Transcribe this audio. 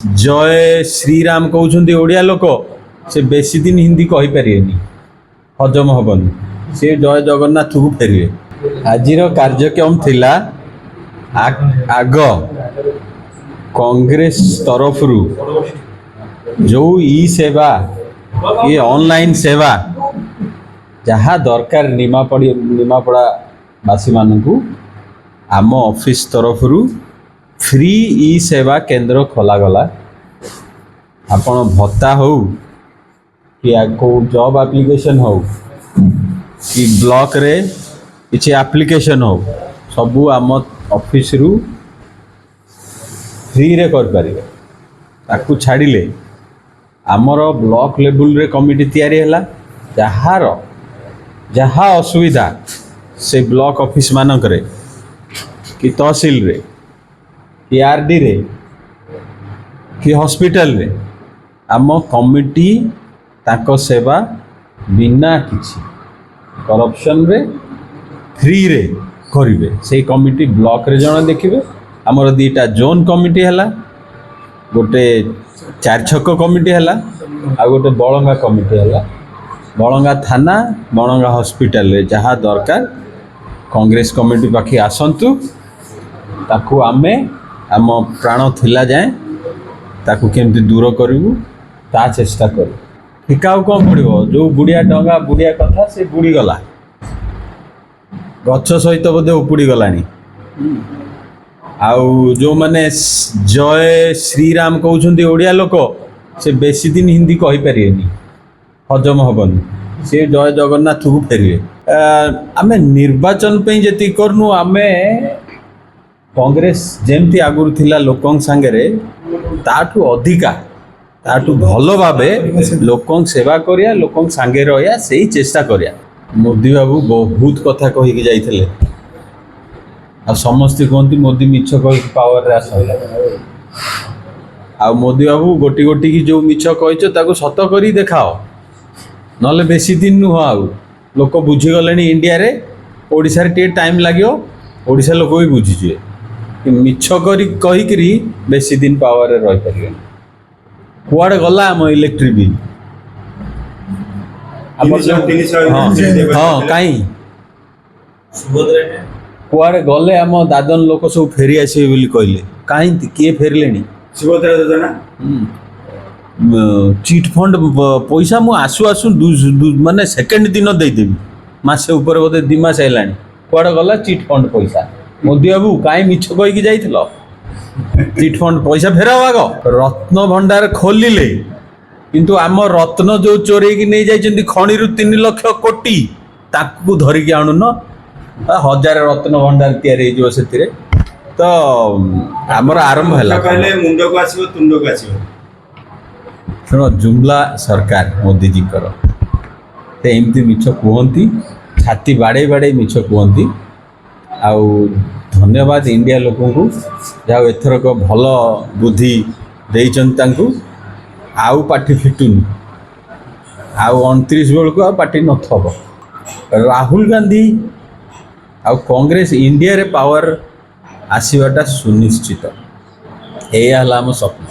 जय श्रीराम कहते ओडिया लोक से बेसी दिन हिंदी कही पारे हजम हेनी से जय जगन्नाथ को फेरे। आज कार्यक्रम थिला आग कांग्रेस तरफ जो ई सेवा ये ऑनलाइन सेवा जहाँ दरकार निमापड़ा बासी मानू आम ऑफिस तरफ फ्री ई सेवा केंद्र खोलागला। आपण भत्ता हो कि को जॉब एप्लिकेशन हो कि ब्लॉक रे किसी एप्लिकेशन हो सबू आम ऑफिस रु फ्री रे कर पारिबे। ताकू छाड़िले आमर ब्लॉक लेवल रे कमिटी तैयारी हैला जहार जहाँ असुविधा से ब्लॉक ऑफिस मानक रे कि तहसील रे कि आरडी रे कि हॉस्पिटल रे आम कमिटी ताको सेवा बिना किसी करप्शन रे फ्री रे करिवे। से कमिटी ब्लॉक रे जण देखिबे। आमर दीटा जोन कमिटी हैला गोटे चार छक कमिटी हैला आ गोटे बड़ंगा कमिटी हैला। बड़ंगा थाना बड़ंगा हॉस्पिटल रे जहाँ दरकार कांग्रेस कमिटी पाखी आसंतु ताकू आमे आम प्राण थिला जाए ताकू केमती दूर करूँ ता चेष्टा करूँ। ठिकाऊ कौन पड़ो जो बुढ़िया डंगा बुढ़िया कथा से बुड़ी गला गछ सहित बोधे उपुड़ी गलानी। आउ जो माने जय श्रीराम कहते ओडिया लोक से बेसी दिन हिंदी कही पारे हजम हेनी से जय जगन्नाथ को फेरे। आमे निर्वाचन पे जति करनु आमे कांग्रेस जेमती आगुरी थिला लोकंग सांगरे ताठू अधिका ताठू भलो भाबे लोकंग सेवा करिया लोकंग सांगे रहिया सेही चेष्टा करिया। मोदी बाबू बहुत कथा कहि के जाइथिले आ समस्त कहती मोदी मिछ कहि पावर रे आसला। आ मोदी बाबू गोटी गोटी की जो मिछ कहिछो ताको सत करी देखाओ नले बेसी दिन नु आ लोक बुझी गलेनी इंडिया रे ओडिसा रे टे टाइम लागियो ओडिसा लोक भी बुझी मिछ करी कहिकरी बेसी दिन पावर रे रही पारे। कुआडे गला आम इलेक्ट्रिक बिल हाँ कहीं कुआडे गले आम दादन लोक सब फेरी आसबे बोली कहले कहीं किए फेरले सुभद्रा योजना चिट फंड पैसा मु आसु आसु माने सेकेंड दिन देदेवी मासे ऊपर बोधे 2 मास है कुआडे गला चिट फंड पैसा। मोदी बाबू कहीं मिछ कहीकि जाइथिल चिट फंड पैसा फेराओ आग। रत्न भंडार खोलिले किंतु आम रत्न जो चोरी की नहीं जाइछन्ती खणी रु 3 लाख कोटी ताकू धरिकी आणुन 1000 रत्न भंडार तैयारी हो से तो आमर आरंभ है कहले मुंड को आसीबो तुंड को आसीबो। शुण जुमला सरकार मोदी जी कर एमती मिछ कहती छाती बाड़े बाड़े मिछ कहती। आउ धन्यवाद इंडिया लोक को जहाँ एथरक भल बुद्धि देइचंती आउ पार्टी फिटुनी आउ 29 बेल को पार्टी नथब। राहुल गांधी आउ कांग्रेस इंडिया रे पावर आसीबाटा सुनिश्चित। यह आम स्वप्न।